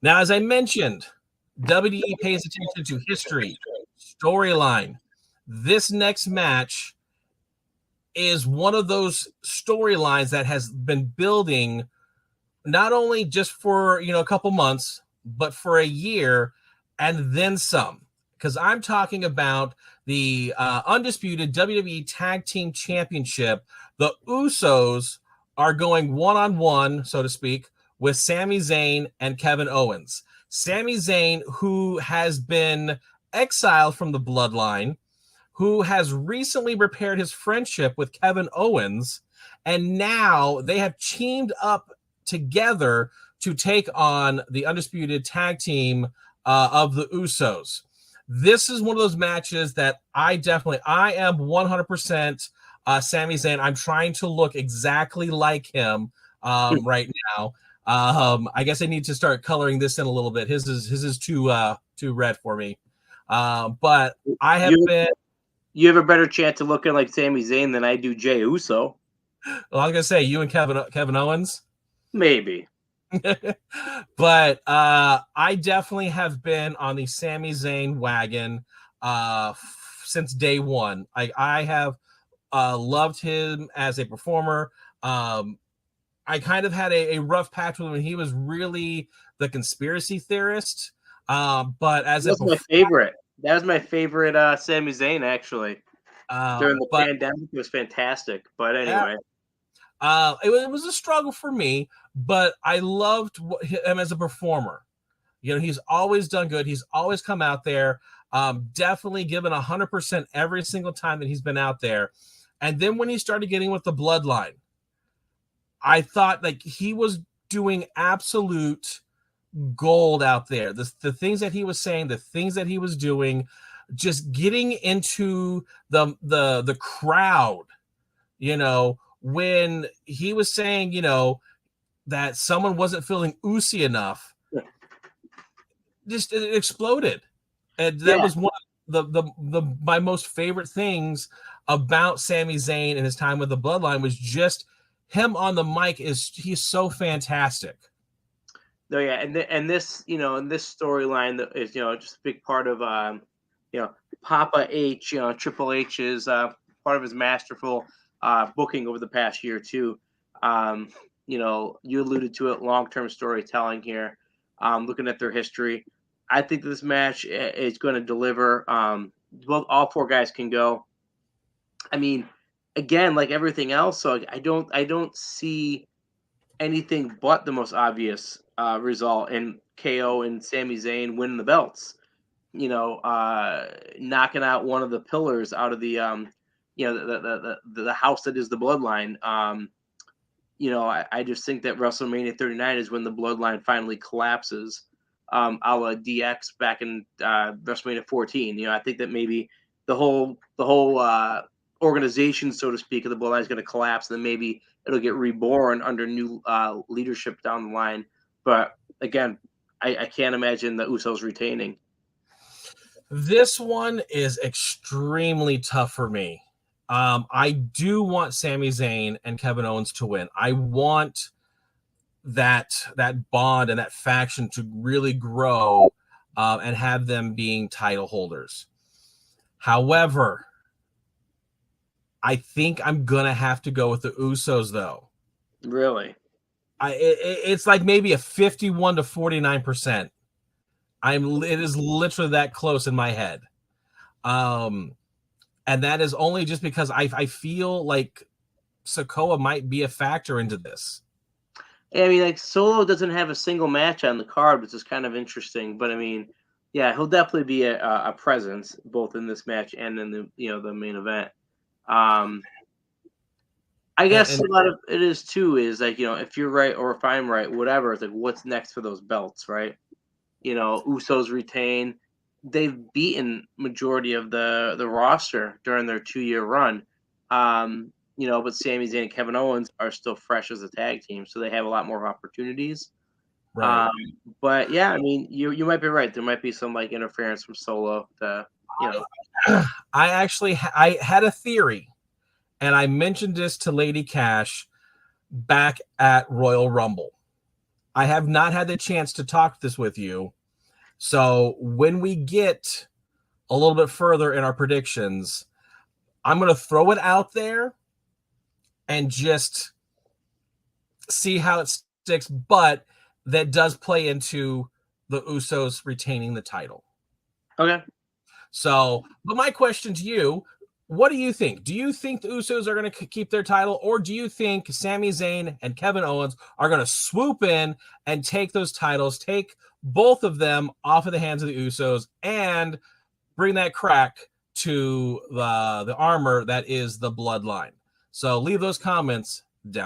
Now, as I mentioned, WWE pays attention to history, storyline. This next match is one of those storylines that has been building not only just for a couple months, but for a year and then some. Because I'm talking about the undisputed WWE Tag Team Championship. The Usos are going one-on-one, so to speak, with Sami Zayn and Kevin Owens. Sami Zayn, who has been exiled from the bloodline, who has recently repaired his friendship with Kevin Owens, and now they have teamed up together to take on the undisputed tag team of the Usos. This is one of those matches that I am 100% Sami Zayn. I'm trying to look exactly like him right now. I guess I need to start coloring this in a little bit. His is too red for me. But I have been. You have a better chance of looking like Sami Zayn than I do Jey Uso. Well, I was gonna say you and Kevin Owens. Maybe. But I definitely have been on the Sami Zayn wagon since day one. I have loved him as a performer. I kind of had a rough patch with him when he was really the conspiracy theorist. But as that was my favorite Sami Zayn, actually. During the pandemic, it was fantastic. But anyway. It was a struggle for me, but I loved him as a performer. He's always done good. He's always come out there, definitely given 100% every single time that he's been out there. And then when he started getting with the bloodline, I thought like he was doing absolute gold out there. The things that he was saying, the things that he was doing, just getting into the crowd, when he was saying, that someone wasn't feeling oozy enough, just it exploded. And that was one of my most favorite things about Sami Zayn and his time with the bloodline was just him on the mic. He's so fantastic. No, yeah, and this, in this storyline that is, just a big part of, Papa H, Triple H's part of his masterful booking over the past year too. You alluded to it, long-term storytelling here. Looking at their history, I think this match is going to deliver. All four guys can go. I mean, again, like everything else, so I don't see anything but the most obvious result in KO and Sami Zayn winning the belts. Knocking out one of the pillars out of the the house that is the bloodline. I just think that WrestleMania 39 is when the bloodline finally collapses, a la DX back in WrestleMania 14. I think that maybe the whole organization, so to speak, of the bloodline is going to collapse, and then maybe it'll get reborn under new leadership down the line. But again, I can't imagine the Usos retaining. This one is extremely tough for me. I do want Sami Zayn and Kevin Owens to win. I want that bond and that faction to really grow and have them being title holders. However, I think I'm gonna have to go with the Usos, though. Really? It's like maybe a 51 to 49%. It is literally that close in my head. And that is only just because I feel like Sikoa might be a factor into this. Yeah, I mean, like Solo doesn't have a single match on the card, which is kind of interesting. But I mean, yeah, he'll definitely be a presence both in this match and in the main event. I guess a lot of it is too is like, if you're right or if I'm right, whatever, it's like what's next for those belts, right? Usos retain. They've beaten majority of the roster during their 2-year run. But Sami Zayn and Kevin Owens are still fresh as a tag team, so they have a lot more opportunities. Right. But yeah, I mean, you might be right. There might be some like interference from Solo I had a theory, and I mentioned this to Lady Cash back at Royal Rumble. I have not had the chance to talk this with you. So when we get a little bit further in our predictions, I'm going to throw it out there and just see how it sticks. But that does play into the Usos retaining the title. Okay. So, but my question to you, what do you think? Do you think the Usos are going to keep their title, or do you think Sami Zayn and Kevin Owens are going to swoop in and take those titles, take both of them off of the hands of the Usos, and bring that crack to the armor that is the bloodline? So leave those comments down